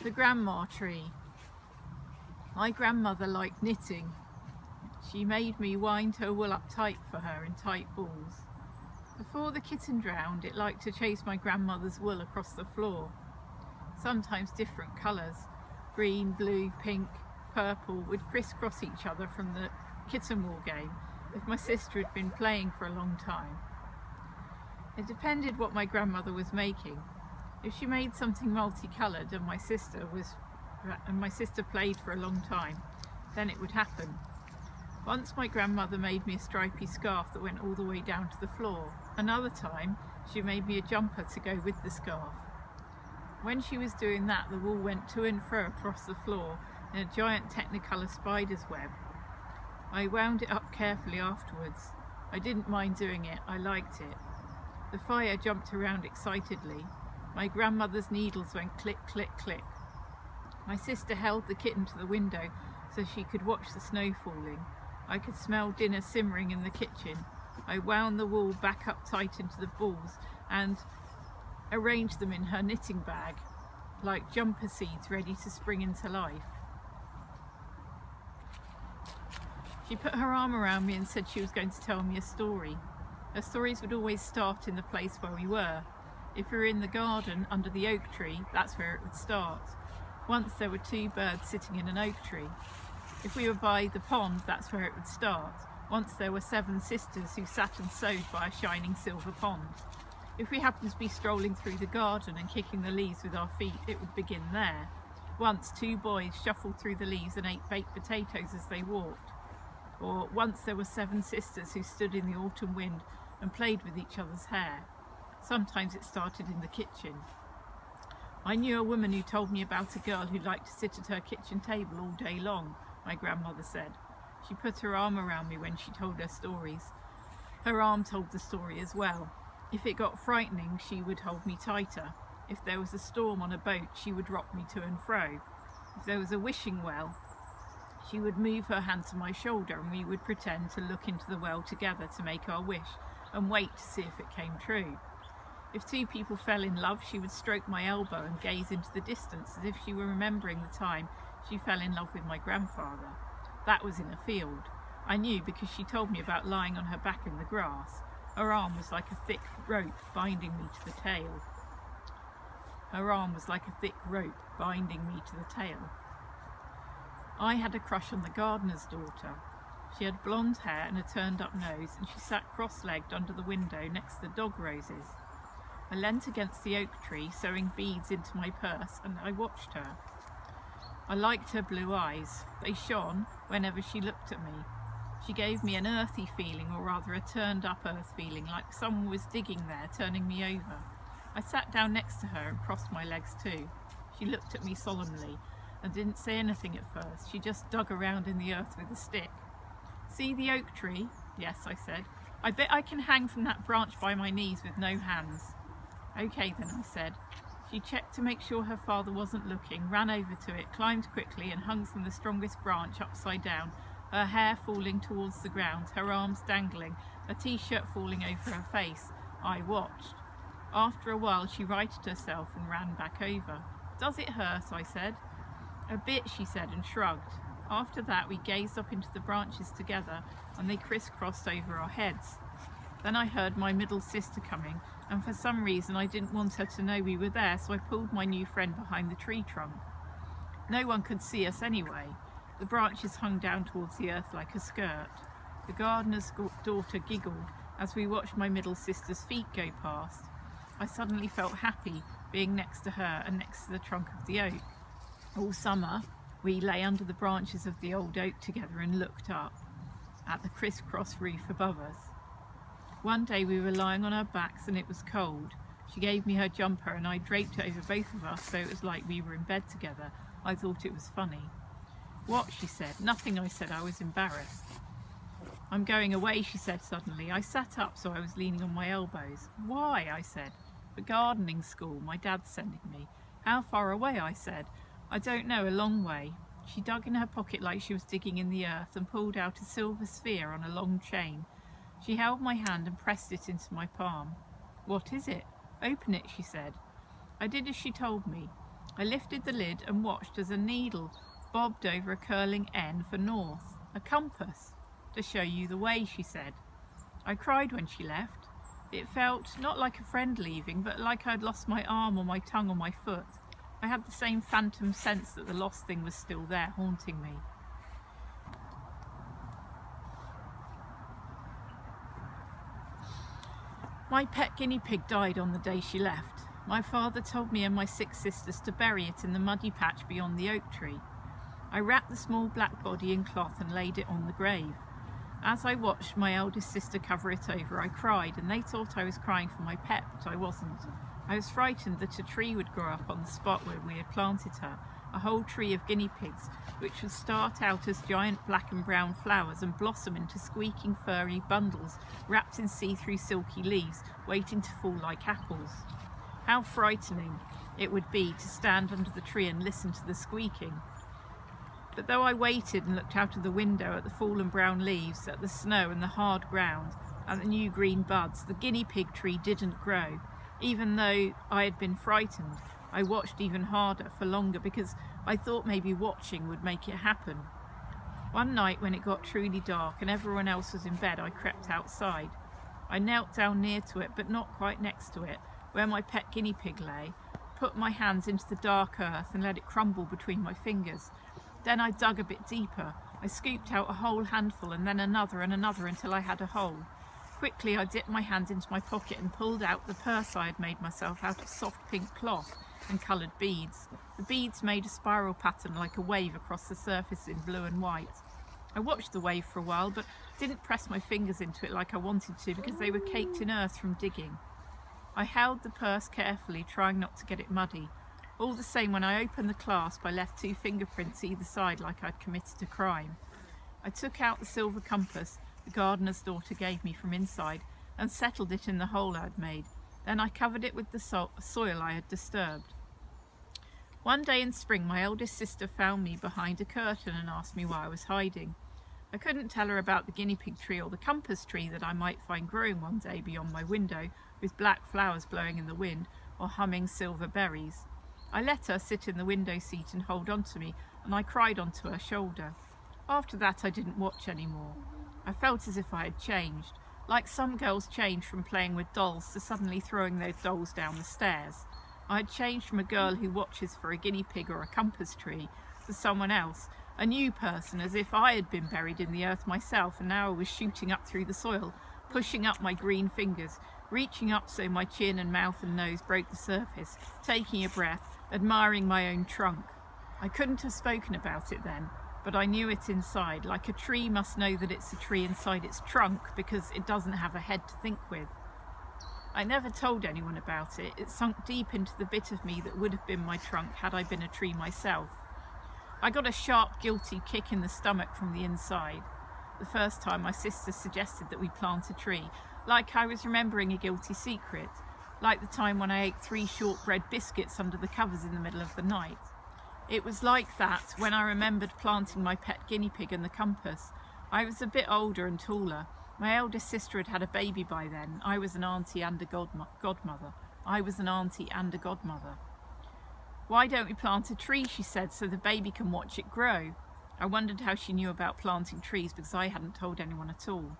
The grandma tree. My grandmother liked knitting. She made me wind her wool up tight for her in tight balls. Before the kitten drowned, it liked to chase my grandmother's wool across the floor. Sometimes different colours, green, blue, pink, purple, would crisscross each other from the kitten wool game if my sister had been playing for a long time. It depended what my grandmother was making. If she made something multicoloured and my sister played for a long time, then it would happen. Once my grandmother made me a stripy scarf that went all the way down to the floor. Another time she made me a jumper to go with the scarf. When she was doing that, the wool went to and fro across the floor in a giant Technicolor spider's web. I wound it up carefully afterwards. I didn't mind doing it, I liked it. The fire jumped around excitedly. My grandmother's needles went click, click, click. My sister held the kitten to the window so she could watch the snow falling. I could smell dinner simmering in the kitchen. I wound the wool back up tight into the balls and arranged them in her knitting bag, like jumper seeds ready to spring into life. She put her arm around me and said she was going to tell me a story. Her stories would always start in the place where we were. If we were in the garden under the oak tree, that's where it would start. Once there were 2 birds sitting in an oak tree. If we were by the pond, that's where it would start. Once there were 7 sisters who sat and sewed by a shining silver pond. If we happened to be strolling through the garden and kicking the leaves with our feet, it would begin there. Once 2 boys shuffled through the leaves and ate baked potatoes as they walked. Or once there were 7 sisters who stood in the autumn wind and played with each other's hair. Sometimes it started in the kitchen. I knew a woman who told me about a girl who liked to sit at her kitchen table all day long, my grandmother said. She put her arm around me when she told her stories. Her arm told the story as well. If it got frightening, she would hold me tighter. If there was a storm on a boat, she would rock me to and fro. If there was a wishing well, she would move her hand to my shoulder and we would pretend to look into the well together to make our wish and wait to see if it came true. If 2 people fell in love, she would stroke my elbow and gaze into the distance as if she were remembering the time she fell in love with my grandfather. That was in a field. I knew because she told me about lying on her back in the grass. Her arm was like a thick rope binding me to the tail. Her arm was like a thick rope binding me to the tail. I had a crush on the gardener's daughter. She had blonde hair and a turned-up nose, and she sat cross-legged under the window next to the dog roses. I leant against the oak tree, sewing beads into my purse, and I watched her. I liked her blue eyes. They shone whenever she looked at me. She gave me an earthy feeling, or rather a turned-up earth feeling, like someone was digging there, turning me over. I sat down next to her and crossed my legs too. She looked at me solemnly and didn't say anything at first. She just dug around in the earth with a stick. "See the oak tree?" "Yes," I said. "I bet I can hang from that branch by my knees with no hands." "Okay then," I said. She checked to make sure her father wasn't looking, ran over to it, climbed quickly and hung from the strongest branch upside down, her hair falling towards the ground, her arms dangling, a t-shirt falling over her face. I watched. After a while she righted herself and ran back over. "Does it hurt?" I said. "A bit," she said and shrugged. After that we gazed up into the branches together and they crisscrossed over our heads. Then I heard my middle sister coming, and for some reason I didn't want her to know we were there, so I pulled my new friend behind the tree trunk. No one could see us anyway. The branches hung down towards the earth like a skirt. The gardener's daughter giggled as we watched my middle sister's feet go past. I suddenly felt happy being next to her and next to the trunk of the oak. All summer we lay under the branches of the old oak together and looked up at the criss-cross roof above us. One day we were lying on our backs and it was cold. She gave me her jumper and I draped it over both of us so it was like we were in bed together. I thought it was funny. "What?" she said. "Nothing," I said. I was embarrassed. "I'm going away," she said suddenly. I sat up so I was leaning on my elbows. "Why?" I said. "For gardening school. My dad's sending me." "How far away?" I said. "I don't know, a long way." She dug in her pocket like she was digging in the earth and pulled out a silver sphere on a long chain. She held my hand and pressed it into my palm. "What is it?" "Open it," she said. I did as she told me. I lifted the lid and watched as a needle bobbed over a curling N for north. A compass. To show you the way, she said. I cried when she left. It felt not like a friend leaving, but like I'd lost my arm or my tongue or my foot. I had the same phantom sense that the lost thing was still there, haunting me. My pet guinea pig died on the day she left. My father told me and my 6 sisters to bury it in the muddy patch beyond the oak tree. I wrapped the small black body in cloth and laid it on the grave. As I watched my eldest sister cover it over, I cried, and they thought I was crying for my pet, but I wasn't. I was frightened that a tree would grow up on the spot where we had planted her, a whole tree of guinea pigs, which would start out as giant black and brown flowers and blossom into squeaking furry bundles wrapped in see-through silky leaves, waiting to fall like apples. How frightening it would be to stand under the tree and listen to the squeaking. But though I waited and looked out of the window at the fallen brown leaves, at the snow and the hard ground, and the new green buds, the guinea pig tree didn't grow. Even though I had been frightened, I watched even harder, for longer, because I thought maybe watching would make it happen. One night when it got truly dark and everyone else was in bed, I crept outside. I knelt down near to it, but not quite next to it, where my pet guinea pig lay, put my hands into the dark earth and let it crumble between my fingers. Then I dug a bit deeper. I scooped out a whole handful and then another and another until I had a hole. Quickly I dipped my hand into my pocket and pulled out the purse I had made myself out of soft pink cloth and coloured beads. The beads made a spiral pattern like a wave across the surface in blue and white. I watched the wave for a while, but didn't press my fingers into it like I wanted to because they were caked in earth from digging. I held the purse carefully, trying not to get it muddy. All the same, when I opened the clasp, I left 2 fingerprints either side like I'd committed a crime. I took out the silver compass the gardener's daughter gave me from inside and settled it in the hole I'd made. Then I covered it with the soil I had disturbed. One day in spring, my eldest sister found me behind a curtain and asked me why I was hiding. I couldn't tell her about the guinea pig tree or the compass tree that I might find growing one day beyond my window with black flowers blowing in the wind or humming silver berries. I let her sit in the window seat and hold on to me, and I cried onto her shoulder. After that I didn't watch anymore. I felt as if I had changed, like some girls change from playing with dolls to suddenly throwing those dolls down the stairs. I had changed from a girl who watches for a guinea pig or a compass tree to someone else, a new person, as if I had been buried in the earth myself, and now I was shooting up through the soil, pushing up my green fingers, reaching up so my chin and mouth and nose broke the surface, taking a breath, admiring my own trunk. I couldn't have spoken about it then, but I knew it inside, like a tree must know that it's a tree inside its trunk because it doesn't have a head to think with. I never told anyone about it. It sunk deep into the bit of me that would have been my trunk had I been a tree myself. I got a sharp, guilty kick in the stomach from the inside. The first time my sister suggested that we plant a tree, like I was remembering a guilty secret, like the time when I ate 3 shortbread biscuits under the covers in the middle of the night. It was like that when I remembered planting my pet guinea pig and the compass. I was a bit older and taller. My eldest sister had had a baby by then. I was an auntie and a godmother. Why don't we plant a tree, she said, so the baby can watch it grow. I wondered how she knew about planting trees because I hadn't told anyone at all.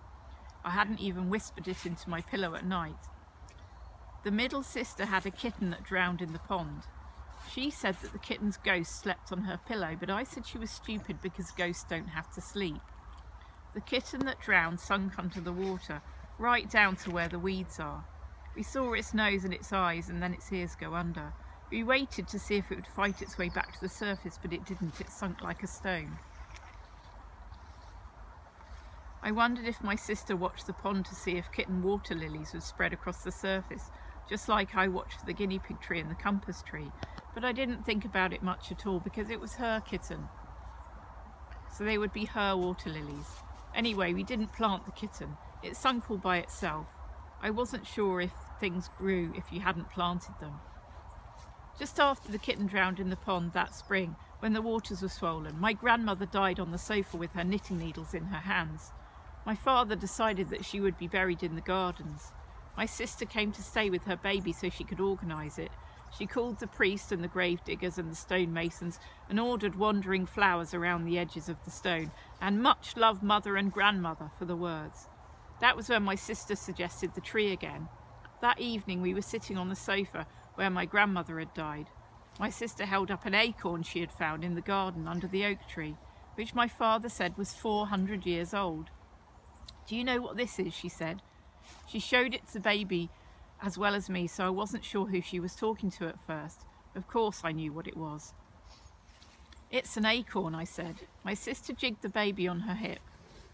I hadn't even whispered it into my pillow at night. The middle sister had a kitten that drowned in the pond. She said that the kitten's ghost slept on her pillow, but I said she was stupid because ghosts don't have to sleep. The kitten that drowned sunk under the water, right down to where the weeds are. We saw its nose and its eyes and then its ears go under. We waited to see if it would fight its way back to the surface, but it didn't. It sunk like a stone. I wondered if my sister watched the pond to see if kitten water lilies would spread across the surface, just like I watched for the guinea pig tree and the compass tree, but I didn't think about it much at all because it was her kitten. So they would be her water lilies. Anyway, we didn't plant the kitten. It sunk all by itself. I wasn't sure if things grew if you hadn't planted them. Just after the kitten drowned in the pond that spring, when the waters were swollen, my grandmother died on the sofa with her knitting needles in her hands. My father decided that she would be buried in the gardens. My sister came to stay with her baby so she could organise it, She called the priest and the grave diggers and the stonemasons and ordered wandering flowers around the edges of the stone, and much love mother and grandmother for the words. That was when my sister suggested the tree again. That evening we were sitting on the sofa where my grandmother had died. My sister held up an acorn she had found in the garden under the oak tree, which my father said was 400 years old. "Do you know what this is?" she said. She showed it to the baby as well as me, so I wasn't sure who she was talking to at first. Of course I knew what it was. "It's an acorn," I said. My sister jigged the baby on her hip.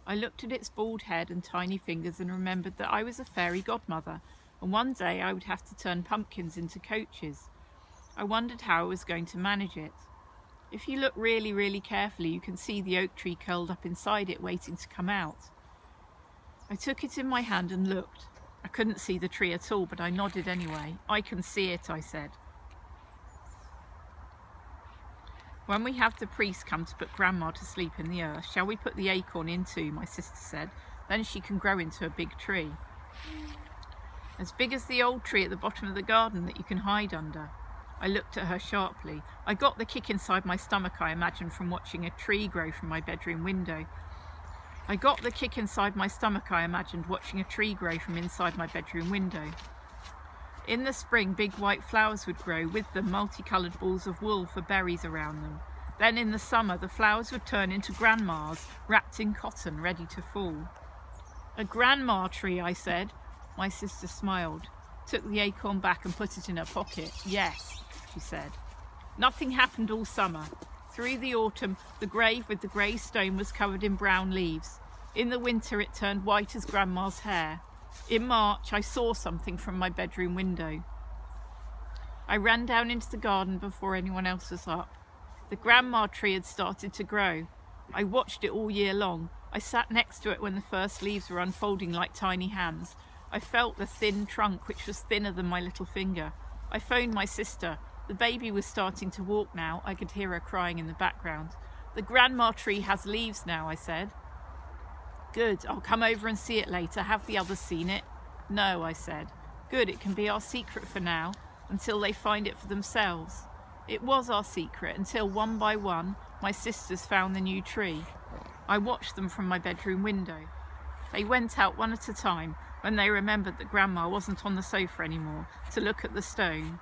I looked at its bald head and tiny fingers and remembered that I was a fairy godmother, and one day I would have to turn pumpkins into coaches. I wondered how I was going to manage it. If you look really, really carefully, you can see the oak tree curled up inside it, waiting to come out. I took it in my hand and looked. I couldn't see the tree at all, but I nodded anyway. "I can see it," I said. "When we have the priest come to put Grandma to sleep in the earth, shall we put the acorn in too?" my sister said. "Then she can grow into a big tree. As big as the old tree at the bottom of the garden that you can hide under." I looked at her sharply. I got the kick inside my stomach, I imagined, from watching a tree grow from my bedroom window. Watching a tree grow from inside my bedroom window. In the spring, big white flowers would grow, with them multicoloured balls of wool for berries around them. Then in the summer, the flowers would turn into grandmas, wrapped in cotton, ready to fall. "A grandma tree," I said. My sister smiled, took the acorn back and put it in her pocket. "Yes," she said. Nothing happened all summer. Through the autumn, the grave with the grey stone was covered in brown leaves. In the winter, it turned white as Grandma's hair. In March, I saw something from my bedroom window. I ran down into the garden before anyone else was up. The grandma tree had started to grow. I watched it all year long. I sat next to it when the first leaves were unfolding like tiny hands. I felt the thin trunk, which was thinner than my little finger. I phoned my sister. The baby was starting to walk now. I could hear her crying in the background. "The grandma tree has leaves now," I said. "Good, I'll come over and see it later. Have the others seen it?" "No," I said. "Good, it can be our secret for now, until they find it for themselves." It was our secret until one by one my sisters found the new tree. I watched them from my bedroom window. They went out one at a time when they remembered that Grandma wasn't on the sofa anymore, to look at the stone.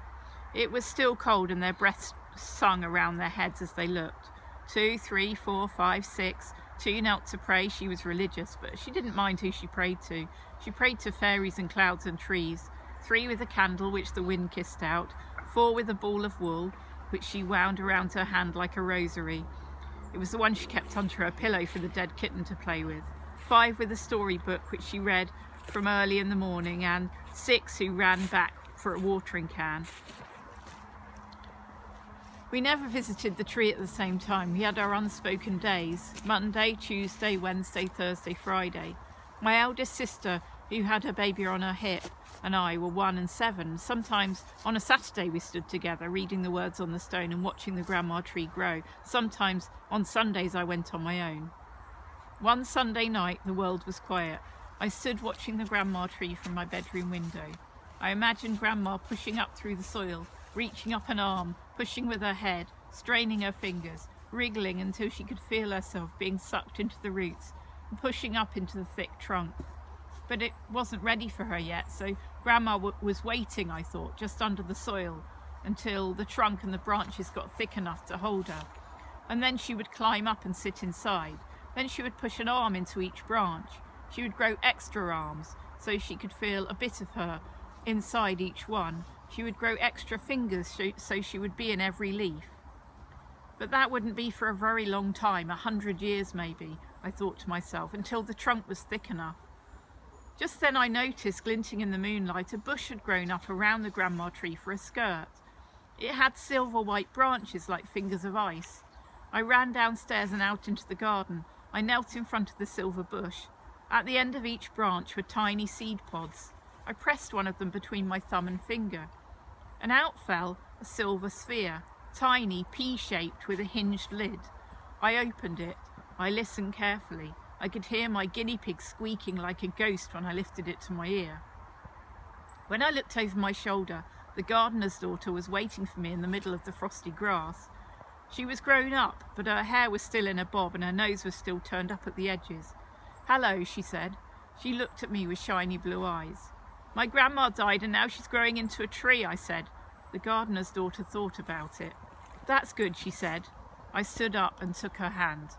It was still cold and their breaths sung around their heads as they looked. 2, 3, 4, 5, 6. 2 knelt to pray. She was religious, but she didn't mind who she prayed to. She prayed to fairies and clouds and trees. 3 with a candle, which the wind kissed out. 4 with a ball of wool, which she wound around her hand like a rosary. It was the one she kept under her pillow for the dead kitten to play with. 5 with a storybook, which she read from early in the morning, and 6 who ran back for a watering can. We never visited the tree at the same time. We had our unspoken days: Monday, Tuesday, Wednesday, Thursday, Friday. My eldest sister, who had her baby on her hip, and I were 1 and 7. Sometimes on a Saturday we stood together, reading the words on the stone and watching the grandma tree grow. Sometimes on Sundays I went on my own. One Sunday night the world was quiet. I stood watching the grandma tree from my bedroom window. I imagined Grandma pushing up through the soil, reaching up an arm, pushing with her head, straining her fingers, wriggling until she could feel herself being sucked into the roots and pushing up into the thick trunk. But it wasn't ready for her yet, so Grandma was waiting, I thought, just under the soil until the trunk and the branches got thick enough to hold her. And then she would climb up and sit inside. Then she would push an arm into each branch. She would grow extra arms so she could feel a bit of her inside each one. She would grow extra fingers so she would be in every leaf. But that wouldn't be for a very long time, 100 years maybe, I thought to myself, until the trunk was thick enough. Just then I noticed, glinting in the moonlight, a bush had grown up around the grandma tree for a skirt. It had silver white branches like fingers of ice. I ran downstairs and out into the garden. I knelt in front of the silver bush. At the end of each branch were tiny seed pods. I pressed one of them between my thumb and finger, and out fell a silver sphere, tiny, pea-shaped, with a hinged lid. I opened it. I listened carefully. I could hear my guinea pig squeaking like a ghost when I lifted it to my ear. When I looked over my shoulder, the The gardener's daughter was waiting for me in the middle of the frosty grass. She was grown up, but her hair was still in a bob and her nose was still turned up at the edges. "Hello," she said. She looked at me with shiny blue eyes. "My grandma died and now she's growing into a tree," I said. The gardener's daughter thought about it. "That's good," she said. I stood up and took her hand.